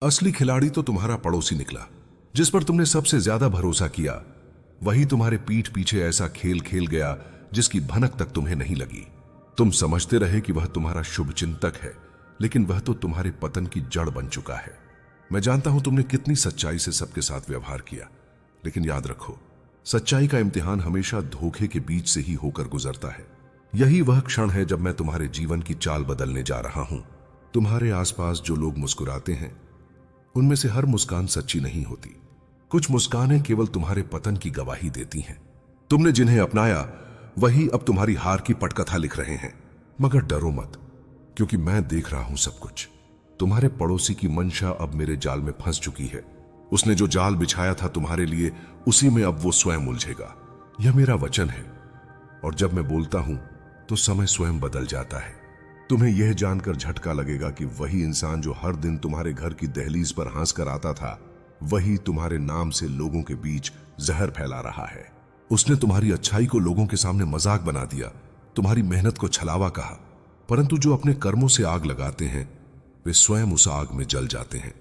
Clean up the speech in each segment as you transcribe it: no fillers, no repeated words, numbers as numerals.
असली खिलाड़ी तो तुम्हारा पड़ोसी निकला, जिस पर तुमने सबसे ज्यादा भरोसा किया। वही तुम्हारे पीठ पीछे ऐसा खेल खेल गया जिसकी भनक तक तुम्हें नहीं लगी। तुम समझते रहे कि वह तुम्हारा शुभ चिंतक है, लेकिन वह तो तुम्हारे पतन की जड़ बन चुका है। मैं जानता हूं तुमने कितनी सच्चाई से सबके साथ व्यवहार किया, लेकिन याद रखो, सच्चाई का इम्तिहान हमेशा धोखे के बीच से ही होकर गुजरता है। यही वह क्षण है जब मैं तुम्हारे जीवन की चाल बदलने जा रहा हूं। तुम्हारे आसपास जो लोग मुस्कुराते हैं, उनमें से हर मुस्कान सच्ची नहीं होती। कुछ मुस्कानें केवल तुम्हारे पतन की गवाही देती हैं। तुमने जिन्हें अपनाया वही अब तुम्हारी हार की पटकथा लिख रहे हैं। मगर डरो मत, क्योंकि मैं देख रहा हूं सब कुछ। तुम्हारे पड़ोसी की मंशा अब मेरे जाल में फंस चुकी है। उसने जो जाल बिछाया था तुम्हारे लिए, उसी में अब वो स्वयं उलझेगा। यह मेरा वचन है, और जब मैं बोलता हूं तो समय स्वयं बदल जाता है। तुम्हें यह जानकर झटका लगेगा कि वही इंसान जो हर दिन तुम्हारे घर की दहलीज पर हंस कर आता था, वही तुम्हारे नाम से लोगों के बीच जहर फैला रहा है। उसने तुम्हारी अच्छाई को लोगों के सामने मजाक बना दिया, तुम्हारी मेहनत को छलावा कहा, परंतु जो अपने कर्मों से आग लगाते हैं, वे स्वयं उस आग में जल जाते हैं।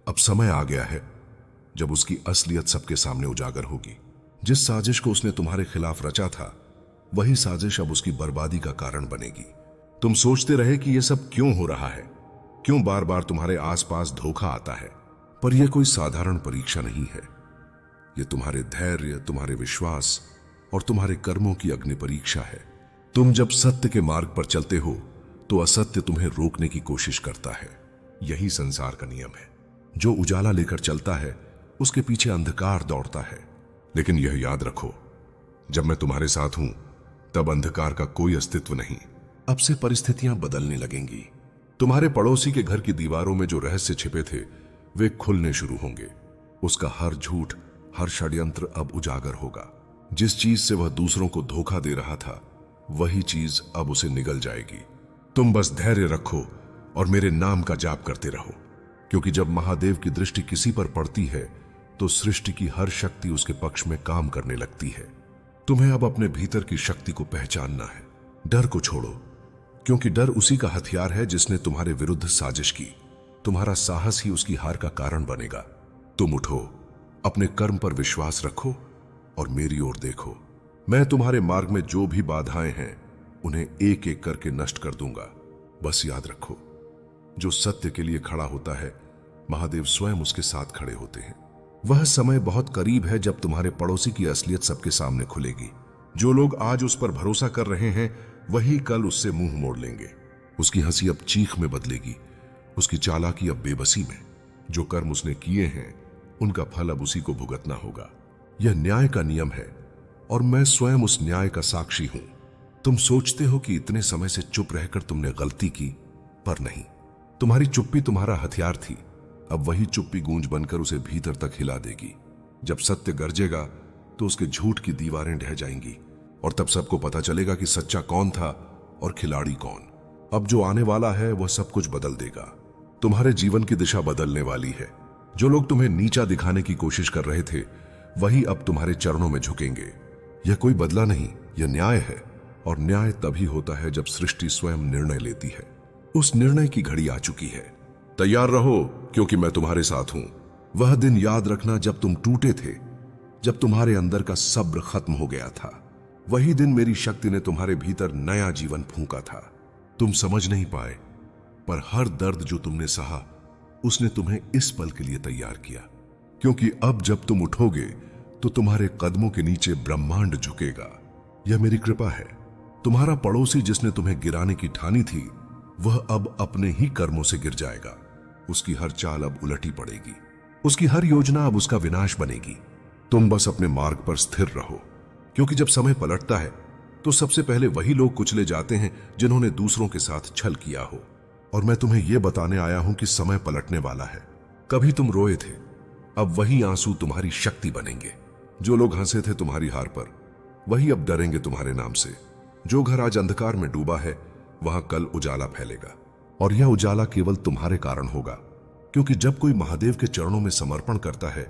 अब समय आ गया है जब उसकी असलियत सबके सामने उजागर होगी। जिस साजिश को उसने तुम्हारे खिलाफ रचा था, वही साजिश अब उसकी बर्बादी का कारण बनेगी। तुम सोचते रहे कि यह सब क्यों हो रहा है, क्यों बार बार तुम्हारे आसपास धोखा आता है, पर यह कोई साधारण परीक्षा नहीं है। यह तुम्हारे धैर्य, तुम्हारे विश्वास और तुम्हारे कर्मों की अग्नि परीक्षा है। तुम जब सत्य के मार्ग पर चलते हो तो असत्य तुम्हें रोकने की कोशिश करता है। यही संसार का नियम है। जो उजाला लेकर चलता है, उसके पीछे अंधकार दौड़ता है। लेकिन यह याद रखो, जब मैं तुम्हारे साथ हूं, तब अंधकार का कोई अस्तित्व नहीं। अब से परिस्थितियां बदलने लगेंगी। तुम्हारे पड़ोसी के घर की दीवारों में जो रहस्य छिपे थे, वे खुलने शुरू होंगे। उसका हर झूठ, हर षड्यंत्र अब उजागर होगा। जिस चीज से वह दूसरों को धोखा दे रहा था, वही चीज अब उसे निगल जाएगी। तुम बस धैर्य रखो और मेरे नाम का जाप करते रहो, क्योंकि जब महादेव की दृष्टि किसी पर पड़ती है, तो सृष्टि की हर शक्ति उसके पक्ष में काम करने लगती है। तुम्हें अब अपने भीतर की शक्ति को पहचानना है। डर को छोड़ो, क्योंकि डर उसी का हथियार है जिसने तुम्हारे विरुद्ध साजिश की। तुम्हारा साहस ही उसकी हार का कारण बनेगा। तुम उठो, अपने कर्म पर विश्वास रखो और मेरी ओर देखो। मैं तुम्हारे मार्ग में जो भी बाधाएं हैं, उन्हें एक एक करके नष्ट कर दूंगा। बस याद रखो, जो सत्य के लिए खड़ा होता है, महादेव स्वयं उसके साथ खड़े होते हैं। वह समय बहुत करीब है जब तुम्हारे पड़ोसी की असलियत सबके सामने खुलेगी। जो लोग आज उस पर भरोसा कर रहे हैं, वही कल उससे मुंह मोड़ लेंगे। उसकी हंसी अब चीख में बदलेगी, उसकी चालाकी अब बेबसी में। जो कर्म उसने किए हैं, उनका फल अब उसी को भुगतना होगा। यह न्याय का नियम है, और मैं स्वयं उस न्याय का साक्षी हूं। तुम सोचते हो कि इतने समय से चुप रहकर तुमने गलती की, पर नहीं। तुम्हारी चुप्पी तुम्हारा हथियार थी। अब वही चुप्पी गूंज बनकर उसे भीतर तक हिला देगी। जब सत्य गरजेगा तो उसके झूठ की दीवारें ढह जाएंगी, और तब सबको पता चलेगा कि सच्चा कौन था और खिलाड़ी कौन। अब जो आने वाला है वह सब कुछ बदल देगा। तुम्हारे जीवन की दिशा बदलने वाली है। जो लोग तुम्हें नीचा दिखाने की कोशिश कर रहे थे, वही अब तुम्हारे चरणों में झुकेंगे। यह कोई बदला नहीं, यह न्याय है, और न्याय तभी होता है जब सृष्टि स्वयं निर्णय लेती है। उस निर्णय की घड़ी आ चुकी है। तैयार रहो, क्योंकि मैं तुम्हारे साथ हूं। वह दिन याद रखना जब तुम टूटे थे, जब तुम्हारे अंदर का सब्र खत्म हो गया था। वही दिन मेरी शक्ति ने तुम्हारे भीतर नया जीवन फूंका था। तुम समझ नहीं पाए, पर हर दर्द जो तुमने सहा, उसने तुम्हें इस पल के लिए तैयार किया। क्योंकि अब जब तुम उठोगे तो तुम्हारे कदमों के नीचे ब्रह्मांड झुकेगा। यह मेरी कृपा है। तुम्हारा पड़ोसी जिसने तुम्हें गिराने की ठानी थी, वह अब अपने ही कर्मों से गिर जाएगा। उसकी हर चाल अब उलटी पड़ेगी। उसकी हर योजना अब उसका विनाश बनेगी। तुम बस अपने मार्ग पर स्थिर रहो, क्योंकि जब समय पलटता है तो सबसे पहले वही लोग कुचले जाते हैं जिन्होंने दूसरों के साथ छल किया हो। और मैं तुम्हें यह बताने आया हूं कि समय पलटने वाला है। कभी तुम रोए थे, अब वही आंसू तुम्हारी शक्ति बनेंगे। जो लोग हंसे थे तुम्हारी हार पर, वही अब डरेंगे तुम्हारे नाम से। जो घर आज अंधकार में डूबा है, वहां कल उजाला फैलेगा, और यह उजाला केवल तुम्हारे कारण होगा। क्योंकि जब कोई महादेव के चरणों में समर्पण करता है,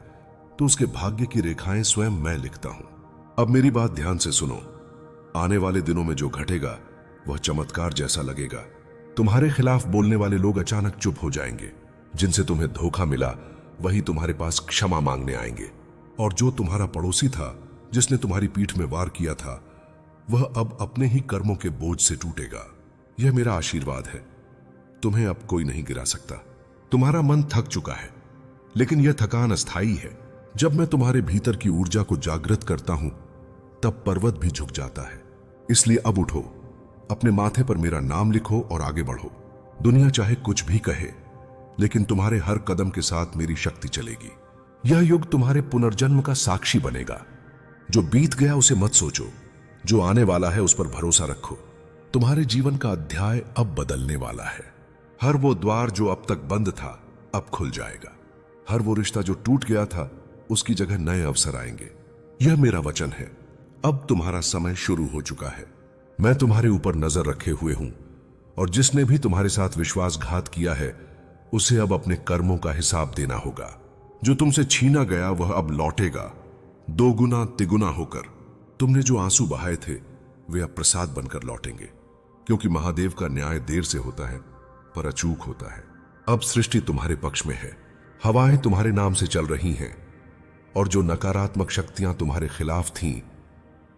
तो उसके भाग्य की रेखाएं स्वयं मैं लिखता हूं। अब मेरी बात ध्यान से सुनो। आने वाले दिनों में जो घटेगा, वह चमत्कार जैसा लगेगा। तुम्हारे खिलाफ बोलने वाले लोग अचानक चुप हो जाएंगे। जिनसे तुम्हें धोखा मिला वही तुम्हारे पास क्षमा मांगने आएंगे। और जो तुम्हारा पड़ोसी था, जिसने तुम्हारी पीठ में वार किया था, वह अब अपने ही कर्मों के बोझ से टूटेगा। यह मेरा आशीर्वाद है। तुम्हें अब कोई नहीं गिरा सकता। तुम्हारा मन थक चुका है, लेकिन यह थकान अस्थायी है। जब मैं तुम्हारे भीतर की ऊर्जा को जागृत करता हूं, तब पर्वत भी झुक जाता है। इसलिए अब उठो, अपने माथे पर मेरा नाम लिखो और आगे बढ़ो। दुनिया चाहे कुछ भी कहे, लेकिन तुम्हारे हर कदम के साथ मेरी शक्ति चलेगी। यह युग तुम्हारे पुनर्जन्म का साक्षी बनेगा। जो बीत गया उसे मत सोचो, जो आने वाला है उस पर भरोसा रखो। तुम्हारे जीवन का अध्याय अब बदलने वाला है। हर वो द्वार जो अब तक बंद था, अब खुल जाएगा। हर वो रिश्ता जो टूट गया था, उसकी जगह नए अवसर आएंगे। यह मेरा वचन है। अब तुम्हारा समय शुरू हो चुका है। मैं तुम्हारे ऊपर नजर रखे हुए हूं, और जिसने भी तुम्हारे साथ विश्वासघात किया है, उसे अब अपने कर्मों का हिसाब देना होगा। जो तुमसे छीना गया वह अब लौटेगा, दोगुना तिगुना होकर। तुमने जो आंसू बहाए थे, वे अब प्रसाद बनकर लौटेंगे, क्योंकि महादेव का न्याय देर से होता है पर अचूक होता है। अब सृष्टि तुम्हारे पक्ष में है। हवाएं तुम्हारे नाम से चल रही हैं, और जो नकारात्मक शक्तियां तुम्हारे खिलाफ थीं,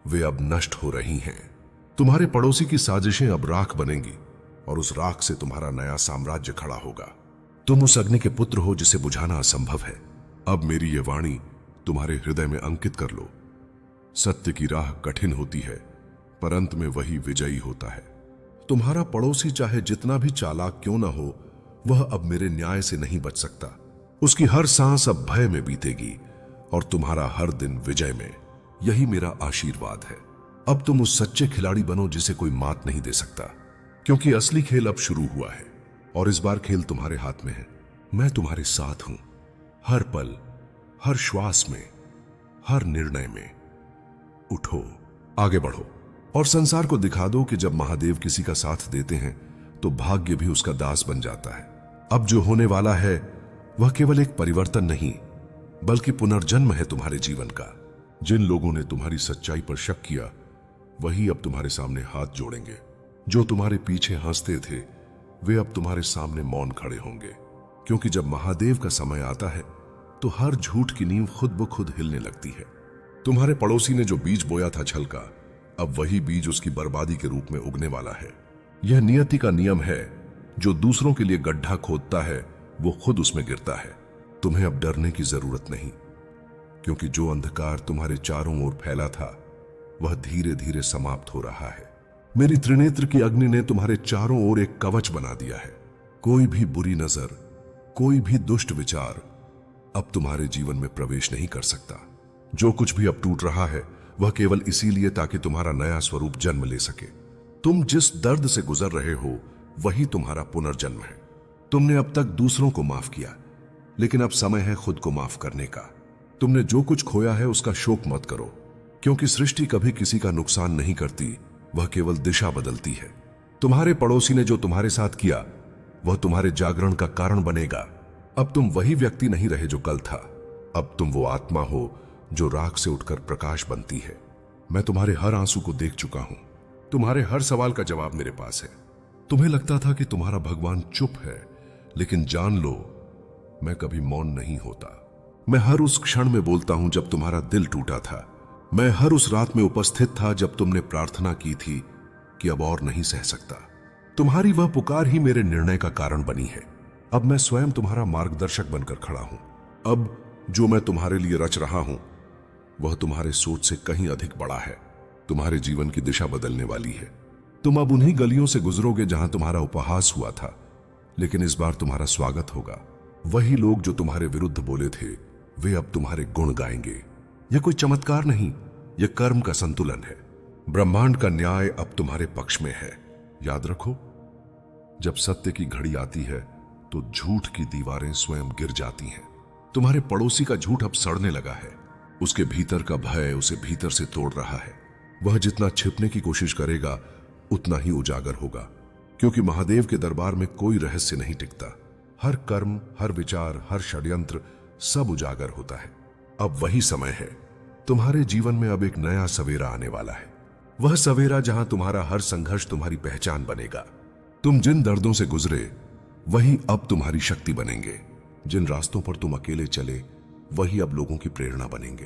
वे अब नष्ट हो रही हैं। तुम्हारे पड़ोसी की साजिशें अब राख बनेंगी, और उस राख से तुम्हारा नया साम्राज्य खड़ा होगा। तुम उस अग्नि के पुत्र हो जिसे बुझाना असंभव है। अब मेरी ये वाणी तुम्हारे हृदय में अंकित कर लो। सत्य की राह कठिन होती है, पर अंत में वही विजयी होता है। तुम्हारा पड़ोसी चाहे जितना भी चालाक क्यों ना हो, वह अब मेरे न्याय से नहीं बच सकता। उसकी हर सांस अब भय में बीतेगी, और तुम्हारा हर दिन विजय में। यही मेरा आशीर्वाद है। अब तुम उस सच्चे खिलाड़ी बनो जिसे कोई मात नहीं दे सकता, क्योंकि असली खेल अब शुरू हुआ है, और इस बार खेल तुम्हारे हाथ में है। मैं तुम्हारे साथ हूं, हर पल, हर श्वास में, हर निर्णय में। उठो, आगे बढ़ो, और संसार को दिखा दो कि जब महादेव किसी का साथ देते हैं तो भाग्य भी उसका दास बन जाता है। अब जो होने वाला है वह केवल एक परिवर्तन नहीं, बल्कि पुनर्जन्म है तुम्हारे जीवन का। जिन लोगों ने तुम्हारी सच्चाई पर शक किया, वही अब तुम्हारे सामने हाथ जोड़ेंगे। जो तुम्हारे पीछे हंसते थे, वे अब तुम्हारे सामने मौन खड़े होंगे, क्योंकि जब महादेव का समय आता है तो हर झूठ की नींव खुद ब खुद हिलने लगती है। तुम्हारे पड़ोसी ने जो बीज बोया था छल का, अब वही बीज उसकी बर्बादी के रूप में उगने वाला है। यह नियति का नियम है। जो दूसरों के लिए गड्ढा खोदता है, वो खुद उसमें गिरता है। तुम्हें अब डरने की जरूरत नहीं, क्योंकि जो अंधकार तुम्हारे चारों ओर फैला था, वह धीरे धीरे समाप्त हो रहा है। मेरी त्रिनेत्र की अग्नि ने तुम्हारे चारों ओर एक कवच बना दिया है। कोई भी बुरी नजर, कोई भी दुष्ट विचार अब तुम्हारे जीवन में प्रवेश नहीं कर सकता। जो कुछ भी अब टूट रहा है, वह केवल इसीलिए ताकि तुम्हारा नया स्वरूप जन्म ले सके। तुम जिस दर्द से गुजर रहे हो, वही तुम्हारा पुनर्जन्म है। तुमने अब तक दूसरों को माफ किया, लेकिन अब समय है खुद को माफ करने का। तुमने जो कुछ खोया है उसका शोक मत करो, क्योंकि सृष्टि कभी किसी का नुकसान नहीं करती, वह केवल दिशा बदलती है। तुम्हारे पड़ोसी ने जो तुम्हारे साथ किया, वह तुम्हारे जागरण का कारण बनेगा। अब तुम वही व्यक्ति नहीं रहे जो कल था। अब तुम वो आत्मा हो जो राख से उठकर प्रकाश बनती है। मैं तुम्हारे हर आंसू को देख चुका हूं। तुम्हारे हर सवाल का जवाब मेरे पास है। तुम्हें लगता था कि तुम्हारा भगवान चुप है, लेकिन जान लो, मैं कभी मौन नहीं होता। मैं हर उस क्षण में बोलता हूं जब तुम्हारा दिल टूटा था। मैं हर उस रात में उपस्थित था जब तुमने प्रार्थना की थी कि अब और नहीं सह सकता। तुम्हारी वह पुकार ही मेरे निर्णय का कारण बनी है। अब मैं स्वयं तुम्हारा मार्गदर्शक बनकर खड़ा हूं। अब जो मैं तुम्हारे लिए रच रहा हूं, वह तुम्हारे सोच से कहीं अधिक बड़ा है। तुम्हारे जीवन की दिशा बदलने वाली है। तुम अब उन्हीं गलियों से गुजरोगे जहां तुम्हारा उपहास हुआ था, लेकिन इस बार तुम्हारा स्वागत होगा। वही लोग जो तुम्हारे विरुद्ध बोले थे, वे अब तुम्हारे गुण गाएंगे। यह कोई चमत्कार नहीं, यह कर्म का संतुलन है। ब्रह्मांड का न्याय अब तुम्हारे पक्ष में है। याद रखो, जब सत्य की घड़ी आती है तो झूठ की दीवारें स्वयं गिर जाती हैं। तुम्हारे पड़ोसी का झूठ अब सड़ने लगा है। उसके भीतर का भय उसे भीतर से तोड़ रहा है। वह जितना छिपने की कोशिश करेगा, उतना ही उजागर होगा, क्योंकि महादेव के दरबार में कोई रहस्य नहीं टिकता। हर कर्म, हर विचार, हर षड्यंत्र सब उजागर होता है। अब वही समय है। तुम्हारे जीवन में अब एक नया सवेरा आने वाला है। वह सवेरा जहां तुम्हारा हर संघर्ष तुम्हारी पहचान बनेगा। तुम जिन दर्दों से गुजरे, वही अब तुम्हारी शक्ति बनेंगे। जिन रास्तों पर तुम अकेले चले वही अब लोगों की प्रेरणा बनेंगे।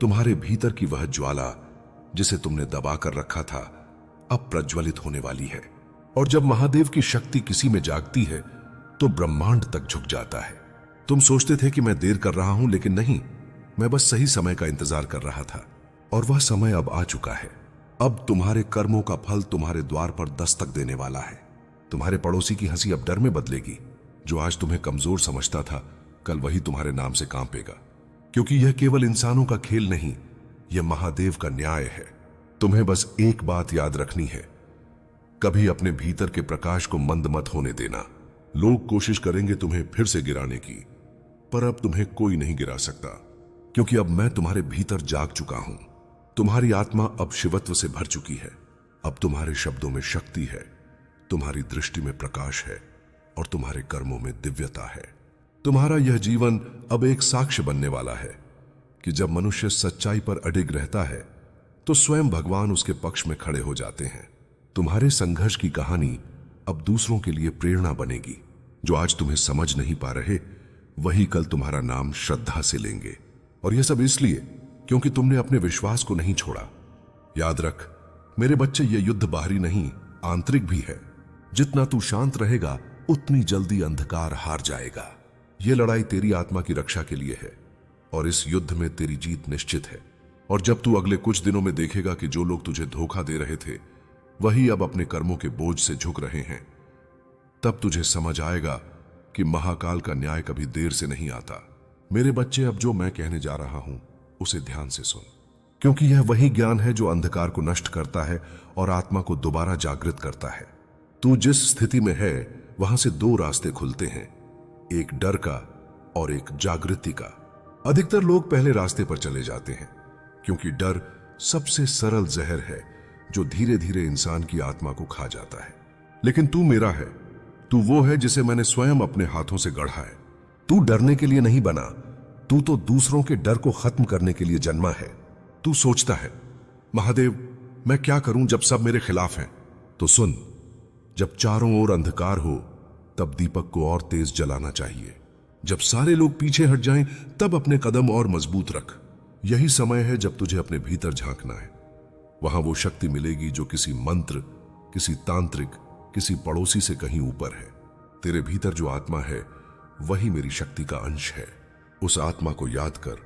तुम्हारे भीतर की वह ज्वाला जिसे तुमने दबा कर रखा था अब प्रज्वलित होने वाली है। और जब महादेव की शक्ति किसी में जागती है तो ब्रह्मांड तक झुक जाता है। तुम सोचते थे कि मैं देर कर रहा हूं, लेकिन नहीं, मैं बस सही समय का इंतजार कर रहा था और वह समय अब आ चुका है। अब तुम्हारे कर्मों का फल तुम्हारे द्वार पर दस्तक देने वाला है। तुम्हारे पड़ोसी की हंसी अब डर में बदलेगी। जो आज तुम्हें कमजोर समझता था कल वही तुम्हारे नाम से कांपेगा, क्योंकि यह केवल इंसानों का खेल नहीं, यह महादेव का न्याय है। तुम्हें बस एक बात याद रखनी है, कभी अपने भीतर के प्रकाश को मंद मत होने देना। लोग कोशिश करेंगे तुम्हें फिर से गिराने की, पर अब तुम्हें कोई नहीं गिरा सकता, क्योंकि अब मैं तुम्हारे भीतर जाग चुका हूं। तुम्हारी आत्मा अब शिवत्व से भर चुकी है। अब तुम्हारे शब्दों में शक्ति है, तुम्हारी दृष्टि में प्रकाश है और तुम्हारे कर्मों में दिव्यता है। तुम्हारा यह जीवन अब एक साक्ष्य बनने वाला है कि जब मनुष्य सच्चाई पर अडिग रहता है तो स्वयं भगवान उसके पक्ष में खड़े हो जाते हैं। तुम्हारे संघर्ष की कहानी अब दूसरों के लिए प्रेरणा बनेगी। जो आज तुम्हें समझ नहीं पा रहे वही कल तुम्हारा नाम श्रद्धा से लेंगे। और यह सब इसलिए क्योंकि तुमने अपने विश्वास को नहीं छोड़ा। याद रख मेरे बच्चे, यह युद्ध बाहरी नहीं आंतरिक भी है। जितना तू शांत रहेगा उतनी जल्दी अंधकार हार जाएगा। यह लड़ाई तेरी आत्मा की रक्षा के लिए है और इस युद्ध में तेरी जीत निश्चित है। और जब तू अगले कुछ दिनों में देखेगा कि जो लोग तुझे धोखा दे रहे थे वही अब अपने कर्मों के बोझ से झुक रहे हैं, तब तुझे समझ आएगा कि महाकाल का न्याय कभी देर से नहीं आता। मेरे बच्चे, अब जो मैं कहने जा रहा हूं उसे ध्यान से सुन, क्योंकि यह वही ज्ञान है जो अंधकार को नष्ट करता है और आत्मा को दोबारा जागृत करता है। तू जिस स्थिति में है वहां से दो रास्ते खुलते हैं, एक डर का और एक जागृति का। अधिकतर लोग पहले रास्ते पर चले जाते हैं क्योंकि डर सबसे सरल जहर है जो धीरे धीरे इंसान की आत्मा को खा जाता है। लेकिन तू मेरा है, तू वो है जिसे मैंने स्वयं अपने हाथों से गढ़ा है। तू डरने के लिए नहीं बना, तू तो दूसरों के डर को खत्म करने के लिए जन्मा है। तू सोचता है महादेव मैं क्या करूं जब सब मेरे खिलाफ हैं? तो सुन, जब चारों ओर अंधकार हो तब दीपक को और तेज जलाना चाहिए। जब सारे लोग पीछे हट जाएं तब अपने कदम और मजबूत रख। यही समय है जब तुझे अपने भीतर झांकना है। वहां वो शक्ति मिलेगी जो किसी मंत्र, किसी तांत्रिक, किसी पड़ोसी से कहीं ऊपर है। तेरे भीतर जो आत्मा है वही मेरी शक्ति का अंश है। उस आत्मा को याद कर,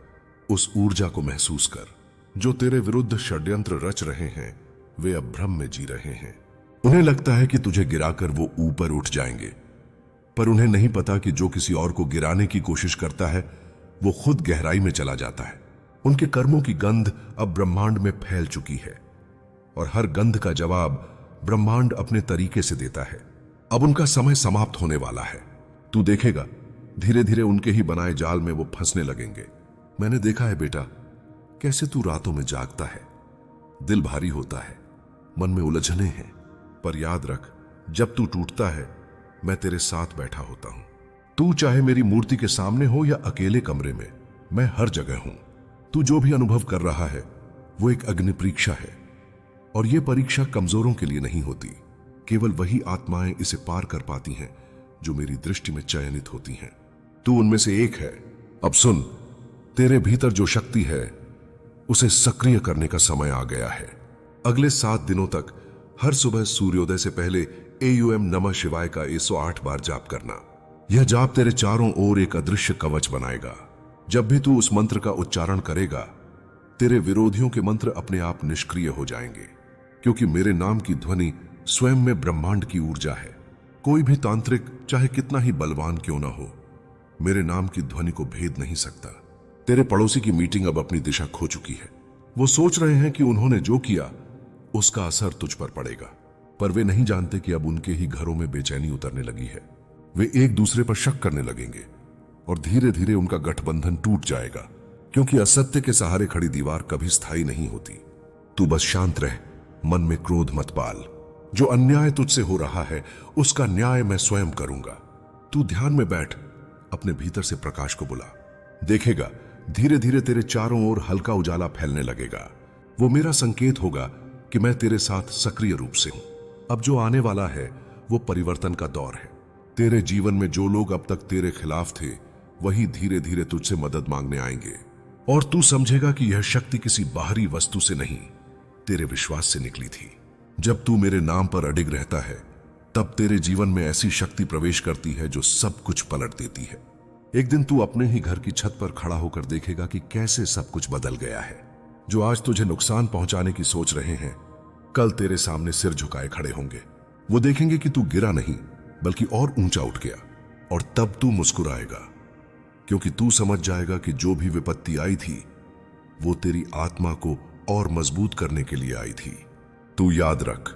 उस ऊर्जा को महसूस कर। जो तेरे विरुद्ध षड्यंत्र रच रहे हैं वे अब भ्रम में जी रहे हैं। उन्हें लगता है कि तुझे गिराकर वो ऊपर उठ जाएंगे, पर उन्हें नहीं पता कि जो किसी और को गिराने की कोशिश करता है वो खुद गहराई में चला जाता है। उनके कर्मों की गंध अब ब्रह्मांड में फैल चुकी है और हर गंध का जवाब ब्रह्मांड अपने तरीके से देता है। अब उनका समय समाप्त होने वाला है। तू देखेगा धीरे धीरे उनके ही बनाए जाल में वो फंसने लगेंगे। मैंने देखा है बेटा, कैसे तू रातों में जागता है, दिल भारी होता है, मन में उलझने हैं, पर याद रख जब तू टूटता है मैं तेरे साथ बैठा होता हूं। तू चाहे मेरी मूर्ति के सामने हो या अकेले कमरे में, मैं हर जगह हूं। तू जो भी अनुभव कर रहा है वो एक अग्नि परीक्षा है और यह परीक्षा कमजोरों के लिए नहीं होती। केवल वही आत्माएं इसे पार कर पाती हैं जो मेरी दृष्टि में चयनित होती हैं। तू उनमें से एक है। अब सुन, तेरे भीतर जो शक्ति है उसे सक्रिय करने का समय आ गया है। अगले 7 दिनों तक हर सुबह सूर्योदय से पहले AUM नमः शिवाय का 108 बार जाप करना। यह जाप तेरे चारों ओर एक अदृश्य कवच बनाएगा। जब भी तू उस मंत्र का उच्चारण करेगा तेरे विरोधियों के मंत्र अपने आप निष्क्रिय हो जाएंगे, क्योंकि मेरे नाम की ध्वनि स्वयं में ब्रह्मांड की ऊर्जा है। कोई भी तांत्रिक चाहे कितना ही बलवान क्यों ना हो, मेरे नाम की ध्वनि को भेद नहीं सकता। तेरे पड़ोसी की मीटिंग अब अपनी दिशा खो चुकी है। वो सोच रहे हैं कि उन्होंने जो किया उसका असर तुझ पर पड़ेगा, पर वे नहीं जानते कि अब उनके ही घरों में बेचैनी उतरने लगी है। वे एक दूसरे पर शक करने लगेंगे और धीरे धीरे उनका गठबंधन टूट जाएगा, क्योंकि असत्य के सहारे खड़ी दीवार कभी स्थायी नहीं होती। तू बस शांत रह, मन में क्रोध मत पाल। जो अन्याय तुझसे हो रहा है उसका न्याय मैं स्वयं करूंगा। तू ध्यान में बैठ, अपने भीतर से प्रकाश को बुला। देखेगा धीरे धीरे तेरे चारों ओर हल्का उजाला फैलने लगेगा। वो मेरा संकेत होगा कि मैं तेरे साथ सक्रिय रूप से हूं। अब जो आने वाला है वो परिवर्तन का दौर है। तेरे जीवन में जो लोग अब तक तेरे खिलाफ थे वही धीरे धीरे तुझसे मदद मांगने आएंगे, और तू समझेगा कि यह शक्ति किसी बाहरी वस्तु से नहीं, तेरे विश्वास से निकली थी। जब तू मेरे नाम पर अडिग रहता है तब तेरे जीवन में ऐसी शक्ति प्रवेश करती है जो सब कुछ पलट देती है। एक दिन तू अपने ही घर की छत पर खड़ा होकर देखेगा कि कैसे सब कुछ बदल गया है। जो आज तुझे नुकसान पहुंचाने की सोच रहे हैं, कल तेरे सामने सिर झुकाए खड़े होंगे। वो देखेंगे कि तू गिरा नहीं बल्कि और ऊंचा उठ गया, और तब तू मुस्कुराएगा, क्योंकि तू समझ जाएगा कि जो भी विपत्ति आई थी वो तेरी आत्मा को और मजबूत करने के लिए आई थी। तू याद रख,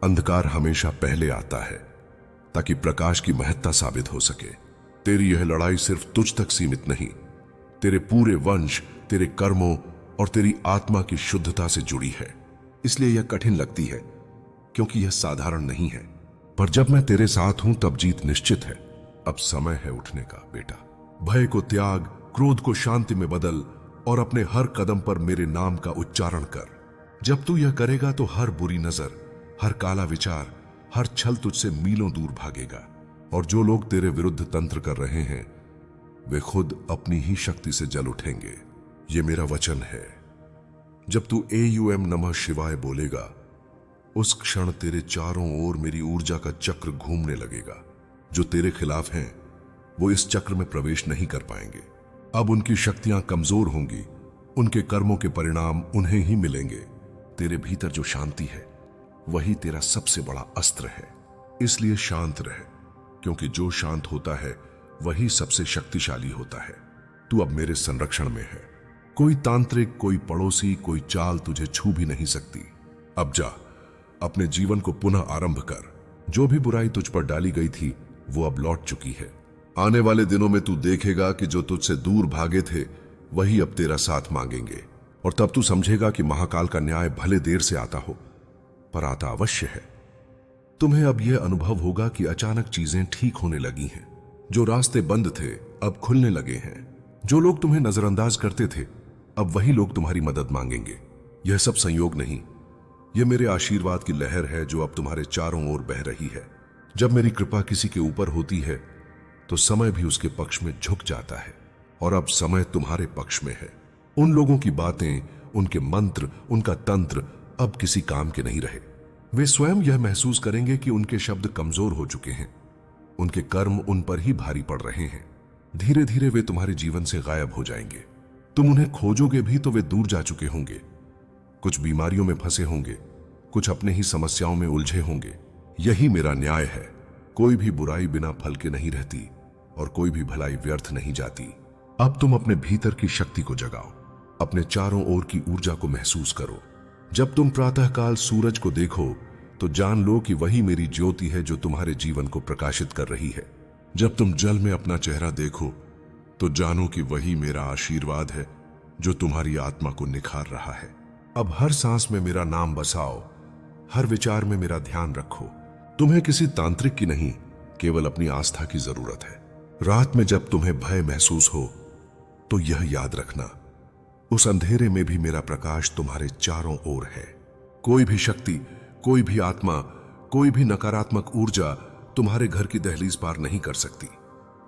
अंधकार हमेशा पहले आता है ताकि प्रकाश की महत्ता साबित हो सके। तेरी यह लड़ाई सिर्फ तुझ तक सीमित नहीं, तेरे पूरे वंश, तेरे कर्मों और तेरी आत्मा की शुद्धता से जुड़ी है। इसलिए यह कठिन लगती है क्योंकि यह साधारण नहीं है, पर जब मैं तेरे साथ हूं तब जीत निश्चित है। अब समय है उठने का बेटा। भय को त्याग, क्रोध को शांति में बदल और अपने हर कदम पर मेरे नाम का उच्चारण कर। जब तू यह करेगा तो हर बुरी नजर, हर काला विचार, हर छल तुझसे मीलों दूर भागेगा, और जो लोग तेरे विरुद्ध तंत्र कर रहे हैं वे खुद अपनी ही शक्ति से जल उठेंगे। ये मेरा वचन है। जब तू AUM नमः शिवाय बोलेगा, उस क्षण तेरे चारों ओर मेरी ऊर्जा का चक्र घूमने लगेगा। जो तेरे खिलाफ हैं वो इस चक्र में प्रवेश नहीं कर पाएंगे। अब उनकी शक्तियां कमजोर होंगी, उनके कर्मों के परिणाम उन्हें ही मिलेंगे। तेरे भीतर जो शांति है वही तेरा सबसे बड़ा अस्त्र है। इसलिए शांत रह, क्योंकि जो शांत होता है वही सबसे शक्तिशाली होता है। तू अब मेरे संरक्षण में है। कोई तांत्रिक, कोई पड़ोसी, कोई चाल तुझे छू भी नहीं सकती। अब जा, अपने जीवन को पुनः आरंभ कर। जो भी बुराई तुझ पर डाली गई थी वो अब लौट चुकी है। आने वाले दिनों में तू देखेगा कि जो तुझसे दूर भागे थे वही अब तेरा साथ मांगेंगे, और तब तू समझेगा कि महाकाल का न्याय भले देर से आता हो पर आता अवश्य है। तुम्हें अब यह अनुभव होगा कि अचानक चीजें ठीक होने लगी हैं। जो रास्ते बंद थे अब खुलने लगे हैं। जो लोग तुम्हें नजरअंदाज करते थे अब वही लोग तुम्हारी मदद मांगेंगे। यह सब संयोग नहीं, यह मेरे आशीर्वाद की लहर है जो अब तुम्हारे चारों ओर बह रही है। जब मेरी कृपा किसी के ऊपर होती है तो समय भी उसके पक्ष में झुक जाता है, और अब समय तुम्हारे पक्ष में है। उन लोगों की बातें, उनके मंत्र, उनका तंत्र अब किसी काम के नहीं रहे। वे स्वयं यह महसूस करेंगे कि उनके शब्द कमजोर हो चुके हैं, उनके कर्म उन पर ही भारी पड़ रहे हैं। धीरे धीरे वे तुम्हारे जीवन से गायब हो जाएंगे। तुम उन्हें खोजोगे भी तो वे दूर जा चुके होंगे। कुछ बीमारियों में फंसे होंगे, कुछ अपने ही समस्याओं में उलझे होंगे। यही मेरा न्याय है। कोई भी बुराई बिना फल के नहीं रहती और कोई भी भलाई व्यर्थ नहीं जाती। अब तुम अपने भीतर की शक्ति को जगाओ, अपने चारों ओर की ऊर्जा को महसूस करो। जब तुम प्रातःकाल सूरज को देखो तो जान लो कि वही मेरी ज्योति है जो तुम्हारे जीवन को प्रकाशित कर रही है। जब तुम जल में अपना चेहरा देखो तो जानो कि वही मेरा आशीर्वाद है जो तुम्हारी आत्मा को निखार रहा है। अब हर सांस में मेरा नाम बसाओ, हर विचार में मेरा ध्यान रखो। तुम्हें किसी तांत्रिक की नहीं, केवल अपनी आस्था की जरूरत है। रात में जब तुम्हें भय महसूस हो तो यह याद रखना, उस अंधेरे में भी मेरा प्रकाश तुम्हारे चारों ओर है। कोई भी शक्ति, कोई भी आत्मा, कोई भी नकारात्मक ऊर्जा तुम्हारे घर की दहलीज पार नहीं कर सकती।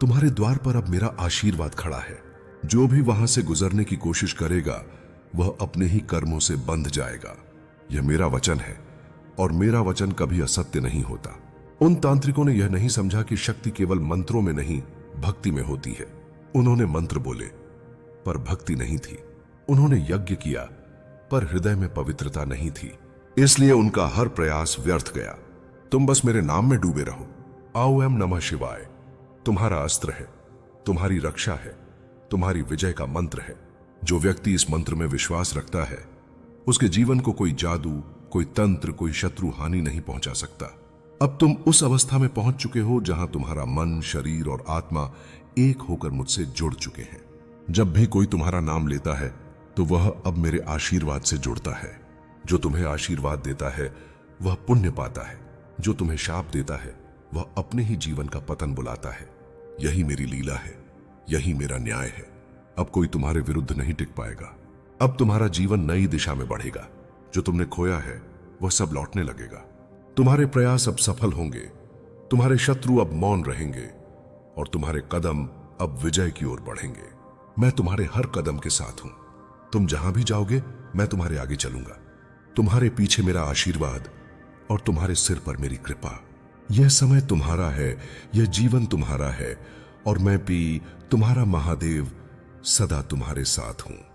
तुम्हारे द्वार पर अब मेरा आशीर्वाद खड़ा है। जो भी वहां से गुजरने की कोशिश करेगा वह अपने ही कर्मों से बंध जाएगा। यह मेरा वचन है और मेरा वचन कभी असत्य नहीं होता। उन तांत्रिकों ने यह नहीं समझा कि शक्ति केवल मंत्रों में नहीं, भक्ति में होती है। उन्होंने मंत्र बोले पर भक्ति नहीं थी। उन्होंने यज्ञ किया पर हृदय में पवित्रता नहीं थी। इसलिए उनका हर प्रयास व्यर्थ गया। तुम बस मेरे नाम में डूबे रहो। AUM नमः शिवाय तुम्हारा अस्त्र है, तुम्हारी रक्षा है, तुम्हारी विजय का मंत्र है। जो व्यक्ति इस मंत्र में विश्वास रखता है उसके जीवन को कोई जादू, कोई तंत्र, कोई शत्रु हानि नहीं पहुंचा सकता। अब तुम उस अवस्था में पहुंच चुके हो जहां तुम्हारा मन, शरीर और आत्मा एक होकर मुझसे जुड़ चुके हैं। जब भी कोई तुम्हारा नाम लेता है तो वह अब मेरे आशीर्वाद से जुड़ता है। जो तुम्हें आशीर्वाद देता है वह पुण्य पाता है, जो तुम्हें शाप देता है वह अपने ही जीवन का पतन बुलाता है। यही मेरी लीला है, यही मेरा न्याय है। अब कोई तुम्हारे विरुद्ध नहीं टिक पाएगा। अब तुम्हारा जीवन नई दिशा में बढ़ेगा। जो तुमने खोया है वह सब लौटने लगेगा। तुम्हारे प्रयास अब सफल होंगे। तुम्हारे शत्रु अब मौन रहेंगे और तुम्हारे कदम अब विजय की ओर बढ़ेंगे। मैं तुम्हारे हर कदम के साथ हूं। तुम जहां भी जाओगे मैं तुम्हारे आगे चलूंगा। तुम्हारे पीछे मेरा आशीर्वाद और तुम्हारे सिर पर मेरी कृपा। यह समय तुम्हारा है, यह जीवन तुम्हारा है और मैं भी तुम्हारा महादेव सदा तुम्हारे साथ हूं।